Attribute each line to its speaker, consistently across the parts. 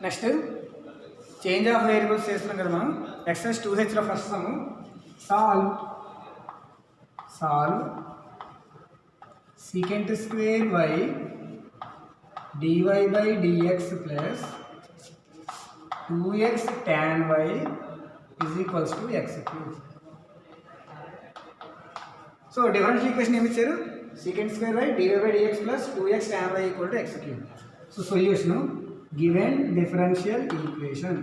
Speaker 1: Next change of variables చేస్తున్నాం కదా మనం. ఎక్సర్సైజ్ 2Hలో first sum solve secant square y dy by dx plus 2x tan y is equals to x cube. So differential equation ఏమి ఇచ్చారు? secant square y dy by dx plus 2x tan y equal to x cube. So solution given differential equation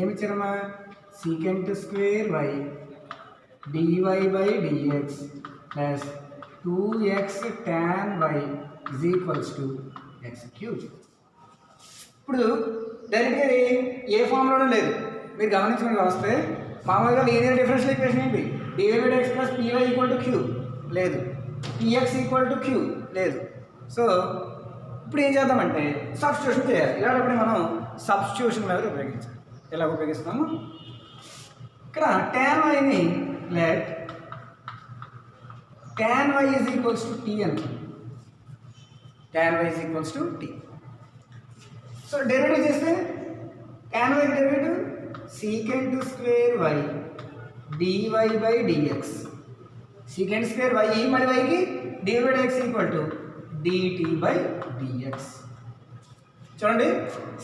Speaker 1: ఏమి ఇచ్చారమ్మా? secant square y dy by dx plus 2x tan y is equals to x cube. ఇప్పుడు డైరెక్ట్గా ఏ ఫామ్లోనూ లేదు, మీరు గమనించమని వస్తే మామూలుగా linear differential equation ఏంటి? dy by dx plus py equal to q లేదు, px ఈక్వల్ టు క్యూ లేదు. సో ఇప్పుడు ఏం చేద్దామంటే సబ్స్టిట్యూషన్ చేయాలి. ఇలాంటప్పుడు మనం సబ్స్టిట్యూషన్ మీద ఉపయోగించాలి. ఎలా ఉపయోగిస్తాము? ఇక్కడ tan yని let tan y is equals to t అనుకోండి. tan y is equals to t. So derivative చేస్తే tan y derivative secant square y dy by dx. secant square y మరి y కి dy by dx equal to dt by dx. చూడండి,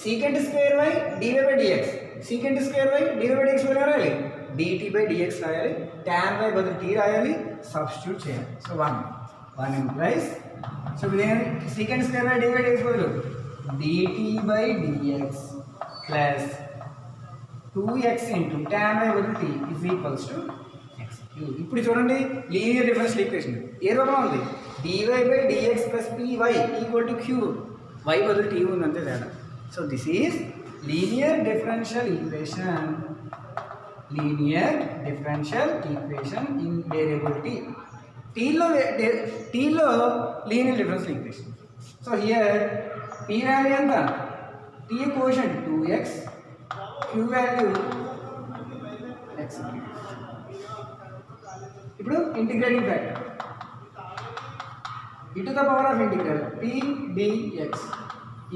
Speaker 1: secant square y dy by dx, secant square y dy by dx రాయాలి, dt by dx రాయాలి, tan y బదులు t రాయాలి, substitute చేయాలి. So 1 implies, so ఇదేంటి? secant square y dy by dx బదులు dt by dx plus 2x into tan y బదులు t is equals to x cube. ఇప్పుడు చూడండి, లీనియర్ డిఫరెన్షియల్ ఈక్వేషన్ ఏ రూపంలో ఉంది? dy by dx plus py equal to q, y బదులు t ఉంది అంతే తేడా. So this is linear differential equation in variable t. టీలో linear differential equation. So here p value ఎంత? t quotient 2x, q value x. ఇప్పుడు integrating factor e to the power of integral p dx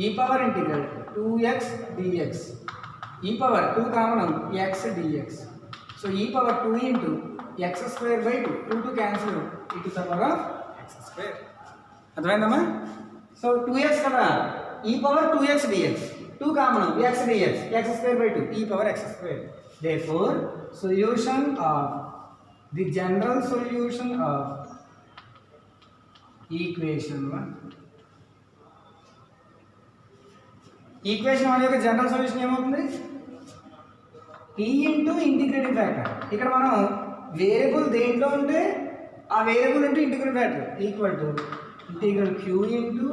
Speaker 1: e power integral 2x dx e power 2 common x dx. So e power 2 into x square by 2 cancel e to the power of x square. అర్థమైందమ్మా? So 2x కదా, e power 2x dx, 2 common x dx, x square by 2 e power x square. Therefore solution of the general solution of equation 1 యొక్క general solution ఏమవుతుంది? p into integrating factor. ఇక్కడ మనం variable దేంట్లో ఉంటే ఆ variable into integrating factor equal to integral q into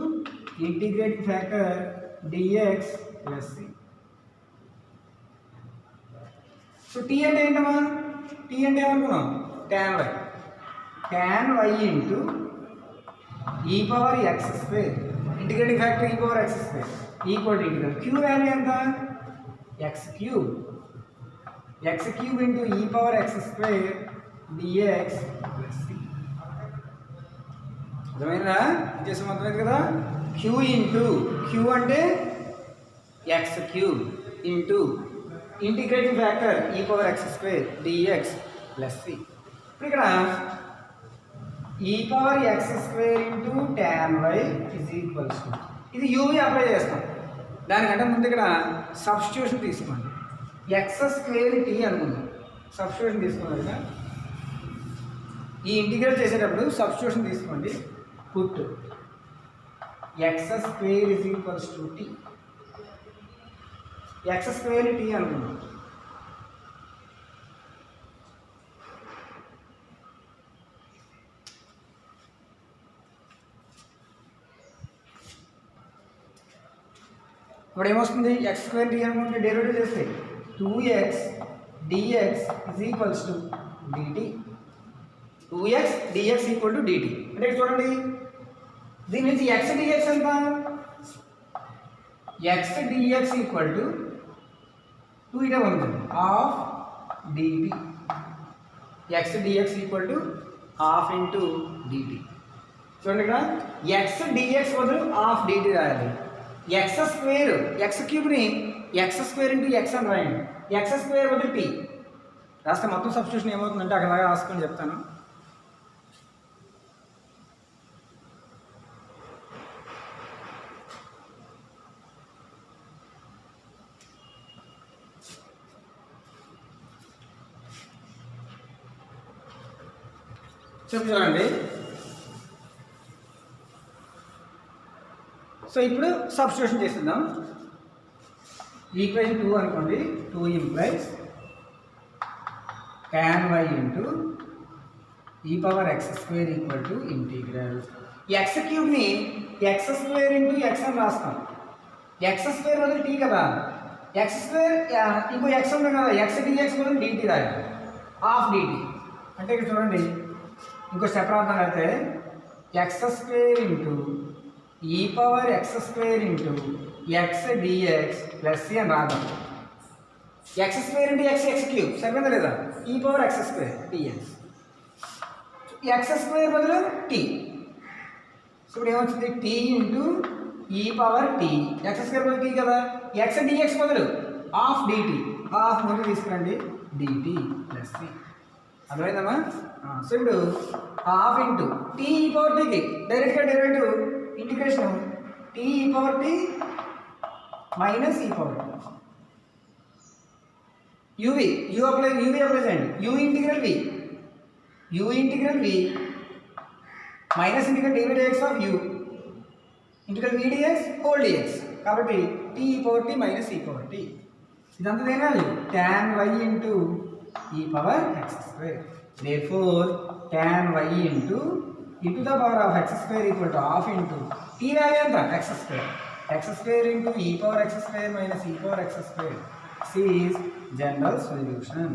Speaker 1: integrating factor dx plus c. So t అంటే ఏంటమ్మా? t అంటే ఏమనుకున్నాం? tan y into e power x square, integrating factor e power x square equal to integral q value ఎంత? x cube into e power x square dx plus c. అర్థమైందా? చేసాం, అర్థమైంది కదా? q into q అంటే x cube into integrating factor e power x square dx plus c. ఇప్పుడు ఇక్కడ e power x square into tan y is equals to, ఇది UV apply చేస్తాం. దానికంటే ముందు ఇక్కడ సబ్స్టిట్యూషన్ తీసుకోండి. x స్క్వేర్ t అనుకుందాం, సబ్స్టిట్యూషన్ తీసుకున్నాం కదా. ఈ ఇంటిగ్రేట్ చేసేటప్పుడు సబ్స్టిట్యూషన్ తీసుకోండి. Put x square is equals to t, x square t అనుకుందాం. ఇప్పుడు ఏమొస్తుంది? x స్క్వేర్ t అనుకుంటే డెరివేటివ్ చేస్తే 2x dx is equals to dt. 2x dx equal to dt అంటే చూడండి, దీని నుంచి x dx ఎంత? x dx ఈక్వల్ టు 2 ఇటే ఉంటుంది half dt. x dx equal to half into dt. చూడండి ఇక్కడ ఎక్స్ డిఎక్స్ బదులు హాఫ్ డిటి రాయాలి. ఎక్స్ స్క్వేర్ ఎక్స్ క్యూబ్ని ఎక్స్ స్క్వేర్ ఇంటూ ఎక్స్ అని రాయండి. ఎక్స్ స్క్వేర్ బదులు టీ రాస్తే మొత్తం సబ్స్టిట్యూషన్ ఏమవుతుందంటే అక్కడ రాసుకొని చెప్తాను. చూడండి. సో ఇప్పుడు సబ్స్టిట్యూషన్ చేస్తుందాం. ఈక్వేషన్ 2 అనుకోండి. 2 implies tan y into e power x square equal to integral x క్యూబ్ని ఎక్స్ స్క్వేర్ ఇంటూ ఎక్స్ అని రాస్తాం. ఎక్స్ స్క్వేర్ బదులు టీ కదా, ఎక్స్ స్క్వేర్ ఇంకో ఎక్స్ ఉంది కదా, ఎక్స్ డిఎక్స్ బదులు డిటి రాయాలి, హాఫ్ డిటి. అంటే ఇక్కడ చూడండి ఇంకో స్టెప్ రాద్దాం. అయితే x square into e power x square into x dx plus C అని రాద్దాం. X square into x x cube సరిపోయిందా లేదా, ఈ power x square dx. X square బదులు టీ. సో ఇప్పుడు ఏమొచ్చింది, t into e power t. X square బదులు t కదా, ఎక్స్ డిఎక్స్ బదులు హాఫ్ డిటి, హాఫ్ ముందు తీసుకురండి, డిటి ప్లస్ సి. అర్థమైందమ్మా? సో ఇప్పుడు half into t e power టీకి డైరెక్ట్గా derivative integration t e power t minus e power uv apply చేయండి. U integral v minus integral dvdx of u integral vdx whole dx. కాబట్టి t e power t minus e power tea. ఇదంతా తినాలి tan y into e power x square. therefore tan y into e to the power of x square equal to half into t వాల్యూ ఎంత x square into e power x square minus e power x square. C is general solution.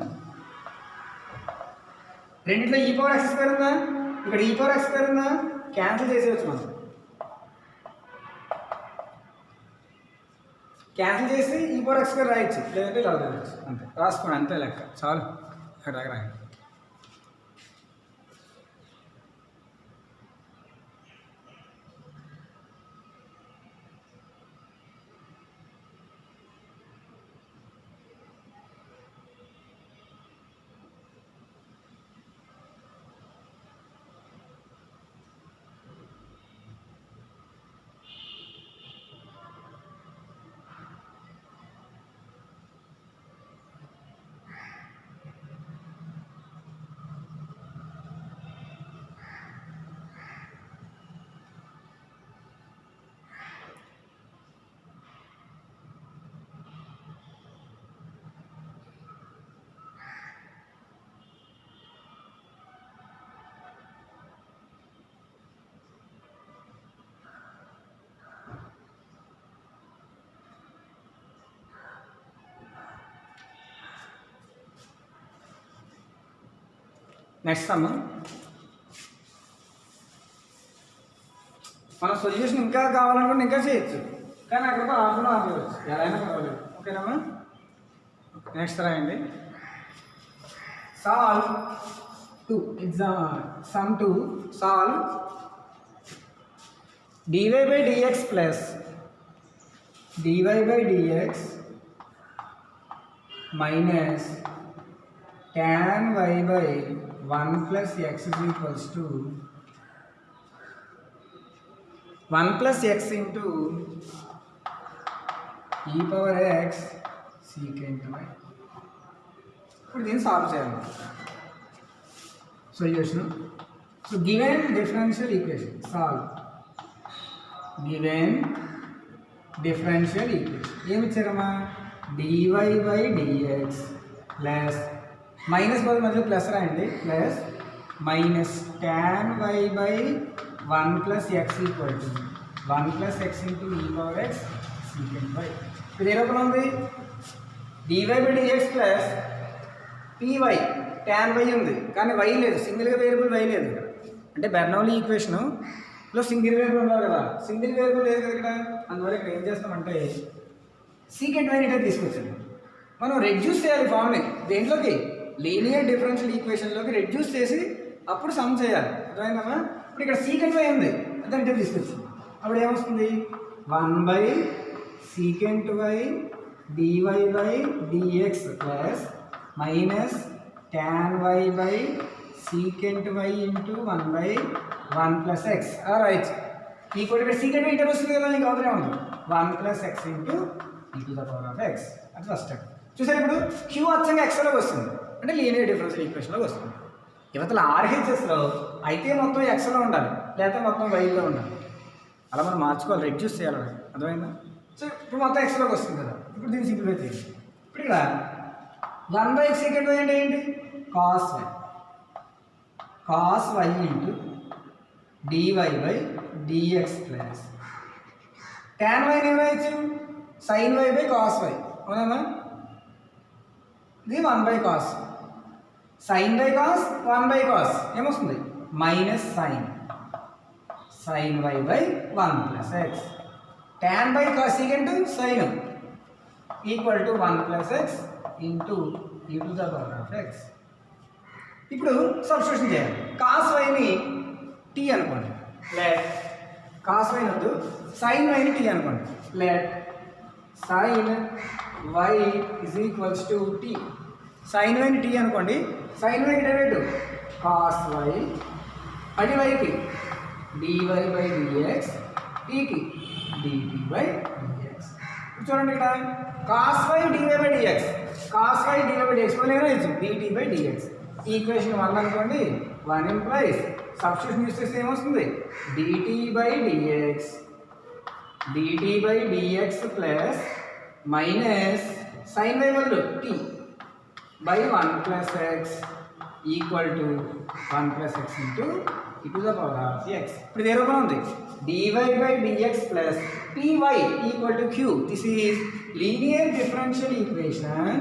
Speaker 1: రెండిట్లో e power x square ఉందా, ఇక్కడ e power x square ఉందా, cancel చేసేయచ్చు. మనం cancel చేసి e power x square రాయొచ్చు, లేదంటే ఇలా రాయొచ్చు. అంతే రాసుకోండి, అంతే లెక్క చాలు. అక్కడ రాయండి. Next some. మన సొల్యూషన్ ఇంకా కావాలనుకుంటే ఇంకా చేయొచ్చు, కానీ అక్కడితో ఆపేయచ్చు, ఎలా అయినా పర్వాలేదు. ఓకేనమ్మా? నెక్స్ట్ రాయండి. Solve some to solve dy by dx plus dy by dx minus tan y by 1 plus x is equals to 1 plus x into e power x secant y. ఇప్పుడు దీన్ని సాల్వ్ చేయాలి. Solution. So given differential equation solve. Given differential equation ఏమి ఇచ్చారమ్మా, dy by dx plus minus బదులు మధ్యలో plus రాయండి, plus minus tan y by 1 plus x equal to 1 plus x into e power X secant y. ఇది ఏ రూపంలో ఉంది, dy by dx plus py tan y ఉంది, కానీ y లేదు, సింగిల్గా వేరియబుల్ y లేదు. అంటే బెర్నౌలీ ఈక్వేషన్లో సింగిల్ వేరియబుల్ ఉన్నారు కదా, సింగిల్ వేరియబుల్ లేదు కదా ఇక్కడ. అందువల్ల ఇక్కడ ఏం చేస్తామంటే సీకెంట్ వైని అయితే తీసుకొచ్చాము. మనం రెడ్యూస్ చేయాలి ఫామ్ని, దేంట్లోకి, లీనియర్ డిఫరెన్షియల్ ఈక్వేషన్లోకి రెడ్యూస్ చేసి అప్పుడు సమ్ చేయాలి. అర్థమైందమ్మా? ఇప్పుడు ఇక్కడ సీకెంట్ వై ఉంది, దాని ఇంటికి తీసుకొచ్చి అప్పుడు ఏమొస్తుంది 1/sec(y) dy/dx plus minus tan(y)/sec(y) into 1/1 plus X right equal ఇక్కడ సీకెంట్ ఇంటర్ వస్తుంది కదా ఇంకా అవతలే ఉంది 1 ప్లస్ ఎక్స్ ఇంటూ e⁻x అది ఫస్ట్ స్టెప్. చూసారు ఇప్పుడు క్యూ అచ్చంగా ఎక్స్లోకి వస్తుంది అంటే లీనియర్ డిఫరెన్షియల్ ఈక్వేషన్లోకి వస్తుంది. ఇవతల ఆర్హెచ్ఎస్లో అయితే మొత్తం ఎక్స్లో ఉండాలి లేకపోతే మొత్తం వైలో ఉండాలి. అలా మనం మార్చుకోవాలి, రెడ్యూస్ చేయాలి, అర్థమైందా? సో ఇప్పుడు మొత్తం ఎక్స్లోకి వస్తుంది కదా. ఇప్పుడు దీన్ని సింప్లిఫై చేయాలి. ఇప్పుడు ఇక్కడ 1/sec(y) అంటే ఏంటి? cos y into dy/dx plus tan y ఏం రాయొచ్చు? sin y/cos y అవునా? ఇది 1/cos sin cos 1/cos ఏమొస్తుంది? Minus sin y/1 plus X tan cos into sin equal to 1 plus x into e⁻x. ఇప్పుడు సబ్స్టిట్యూషన్ చేయాలి. cos yని t అనుకోండి, let cos y వద్దు sin yని t అనుకోండి, let sin y is equals to t. sin yని t అనుకోండి, sin y derivative cos y అది yకి dy/dx tకి dt/dx. చూడండి ఇక్కడ cos y dy/dx cos y dy/dx మళ్ళీ ఏమైనా dt/dx ఈక్వేషన్ 1 అనుకోండి. 1 ఇంప్లైస్ సబ్స్టిట్యూషన్ యూస్ చేస్తే ఏమొస్తుంది? dt/dx plus minus sin y బదులు t/1 plus x equal to 1 plus x into e⁻x. ఇప్పుడు ఇదే రూపంలో ఉంది dy/dx plus py equal to q. This is linear differential equation.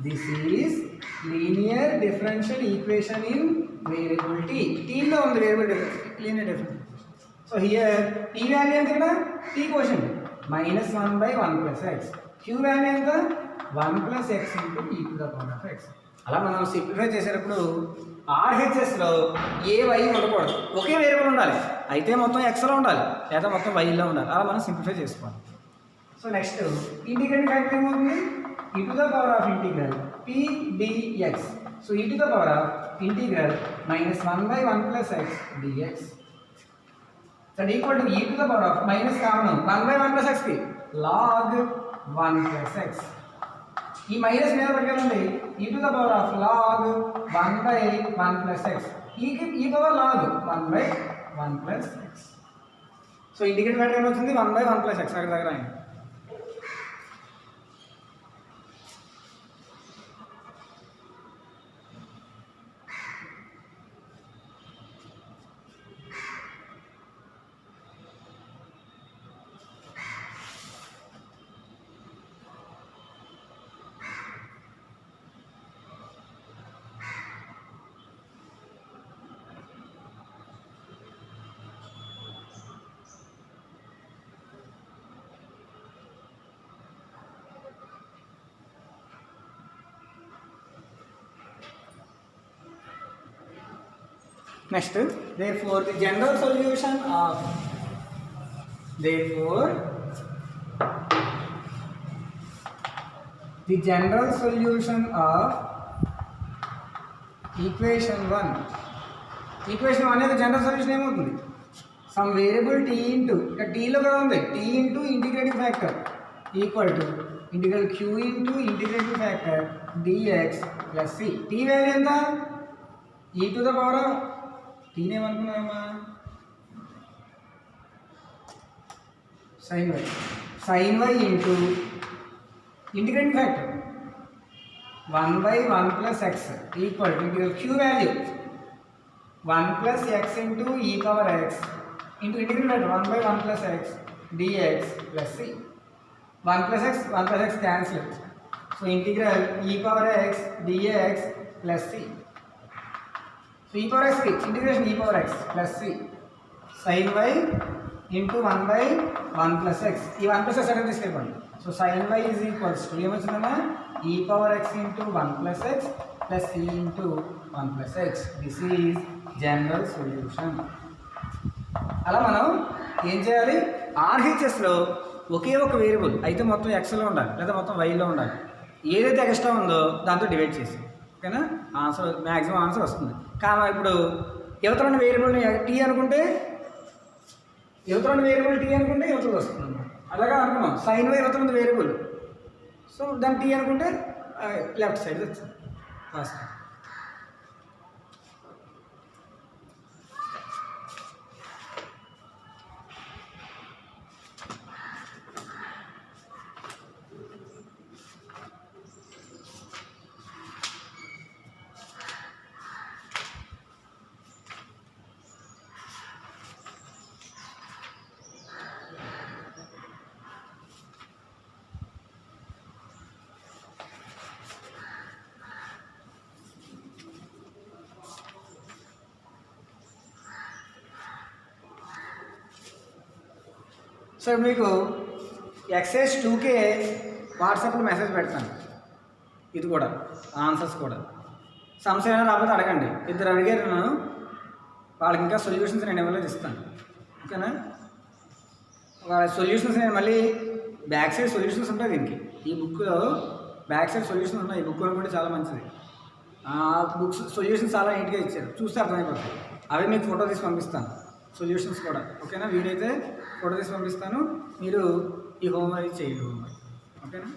Speaker 1: This is linear differential equation in variable t. టీలో ఉంది variable linear differential. So here t వాల్యూ ఎంత? ఇక్కడ t question -1/1 plus X, q value ఎంత? 1 plus x into e⁻x. అలా మనం simplify చేసేటప్పుడు ఆర్హెచ్ఎస్లో ఏ why ఉండకూడదు, ఒకే వేరియబుల్ ఉండాలి. అయితే మొత్తం ఎక్స్లో ఉండాలి లేదా మొత్తం వైలో ఉండాలి. అలా మనం సింప్లిఫై చేసుకోవాలి. సో నెక్స్ట్ ఇంటిగ్రేటింగ్ ఫ్యాక్టర్ ఏమవుతుంది? e⁻ఇంటిగ్రల్ p dx. సో e⁻ఇంటిగ్రల్ -1/1 plus x dx that equal to e⁻ minus common 1/1 plus ఎక్స్కి log 1 plus x. E minus మీద పట్టుకెళ్ళండి e⁻log 1/1 ప్లస్ ఎక్స్ ఈకి e⁻log 1/1 plus x. So integrate factor ఏమవుతుంది? 1/1 plus X అక్కడ దగ్గర అయింది. Next, therefore the general solution of equation 1 అనేది general solution ఏమవుతుంది? సమ్ వేరియబుల్ t ఇంటూ ఇక్కడ tలో కూడా ఉంది t into integrating factor equal to integral q into integrating factor dx plus c. t వాల్యూ ఎంత? e⁻ టీని ఏమనుకున్నామా? sin y into integrating factor 1/1 plus x equal to q value 1 plus x into e⁻x into integrating factor 1/1 plus x dx plus c. 1 plus x cancel. So integral e⁻x dx plus c. So e⁻x integration e⁻x plus c sin y into 1/1 plus x. ఈ 1 plus x అంటే తీసుకెళ్ళిపోండి. So sin y is equals to ఏమొచ్చిందమ్మా? e⁻x into 1 plus x plus c into 1 plus x. This is general solution. అలా మనం ఏం చేయాలి, ఆర్హెచ్ఎస్లో ఒకే ఒక variable అయితే మొత్తం ఎక్స్లో ఉండాలి లేదా మొత్తం వైలో ఉండాలి. ఏదైతే ఎక్స్ట్రా ఉందో దాంతో డివైడ్ చేసి, ఓకేనా, ఆన్సర్ మ్యాక్సిమం ఆన్సర్ వస్తుంది. కానీ ఇప్పుడు యువతలోని వేరియబుల్ని టీ అనుకుంటే యువతలోని వేరియబుల్ టీ అనుకుంటే యువతలు వస్తుంది. అలాగా అనుకున్నాం సైన్ వై యువతలోని వేరియబుల్, సో దాన్ని టీ అనుకుంటే లెఫ్ట్ సైడ్ వచ్చింది ఫస్ట్. సో మీకు ఎక్సైజ్ 2కే వాట్సాప్లో మెసేజ్ పెడతాను, ఇది కూడా ఆన్సర్స్ కూడా. సంశయం అయినా రాకపోతే అడగండి. ఇద్దరు అడిగారు నన్ను, వాళ్ళకి ఇంకా సొల్యూషన్స్ నేను ఇవ్వలేదు, ఇస్తాను, ఓకేనా. వాళ్ళ సొల్యూషన్స్ నేను మళ్ళీ బ్యాక్ సైడ్ సొల్యూషన్స్ ఉంటాయి దీనికి, ఈ బుక్లో బ్యాక్ సైడ్ సొల్యూషన్స్ ఉన్నాయి. ఈ బుక్ కూడా చాలా మంచిది. ఆ బుక్స్ సొల్యూషన్స్ చాలా నీట్గా ఇచ్చారు, చూస్తే అర్థమైపోతాయి. అవి మీకు ఫోటో తీసి పంపిస్తాను, సొల్యూషన్స్ కూడా, ఓకేనా. వీడైతే ఫోటో తీసి పంపిస్తాను, మీరు ఈ హోంవర్క్ చేయండి, హోంవర్క్, ఓకేనా.